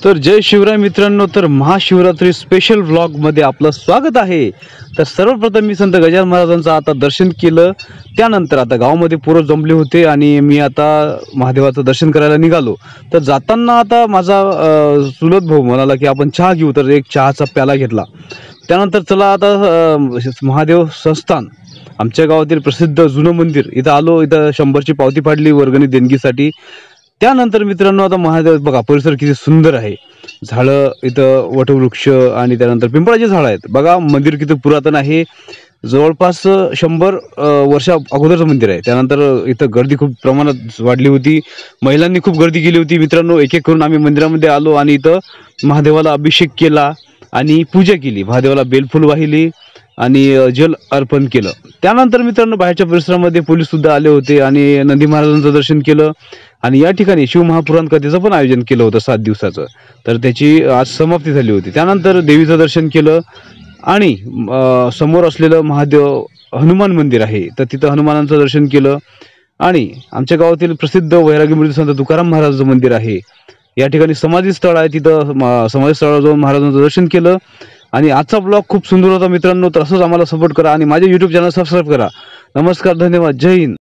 तर जय शिवराय मित्रांनो, तर महाशिवरात्री स्पेशल व्लॉग मध्ये आपलं स्वागत आहे। तर सर्वप्रथम मी संत गजानन महाराजांचं आता दर्शन केलं। त्यानंतर आता गावामध्ये पोरं जमले होते आणि मी आता महादेवाचं दर्शन करायला निघालो। तर जाताना आता माझा चुलत भाऊ म्हणाला की आपण चहा घेऊ, तर एक चहाचा प्याला घेतला। त्यानंतर चला आता महादेव संस्थान आमच्या गावातील प्रसिद्ध जुनं मंदिर इथं आलो। इथं 100ची पावती फाडली वर्गणी देणगीसाठी। त्यानंतर मित्रांनो आता महादेव बघा, परिसर किती सुंदर आहे। झाडं इथं वटवृक्ष आणि त्यानंतर पिंपळाची झाडं आहेत बघा। मंदिर किती पुरातन आहे, जवळपास 100 वर्षा अगोदरचं मंदिर आहे। त्यानंतर इथं गर्दी खूप प्रमाणात वाढली होती, महिलांनी खूप गर्दी केली होती। मित्रांनो एक एक करून आम्ही मंदिरामध्ये आलो आणि इथं महादेवाला अभिषेक केला आणि पूजा केली। महादेवाला बेलफूल वाहिली आणि जल अर्पण केलं। त्यानंतर मित्रांनो बाहेरच्या परिसरामध्ये पोलीस सुद्धा आले होते आणि नंदी महाराजांचं दर्शन केलं। आणि या ठिकाणी शिवमहापुराण कथेचं पण आयोजन केलं होतं 7 दिवसाचं, तर त्याची आज समाप्ती झाली होती। त्यानंतर देवीचं दर्शन केलं आणि समोर असलेलं महादेव हनुमान मंदिर आहे, तर तिथं हनुमानांचं दर्शन केलं। आणि आमच्या गावातील प्रसिद्ध वैरागी मूर्ती संत तुकाराम महाराजांचं मंदिर आहे, या ठिकाणी समाधी स्थळ आहे, तिथं समाधी स्थळावर जाऊन महाराजांचं दर्शन केलं। आणि आजचा ब्लॉग खूप सुंदर होता मित्रांनो, तर असंच आम्हाला सपोर्ट करा आणि माझे YouTube चॅनल सबस्क्राईब करा। नमस्कार, धन्यवाद, जय हिंद।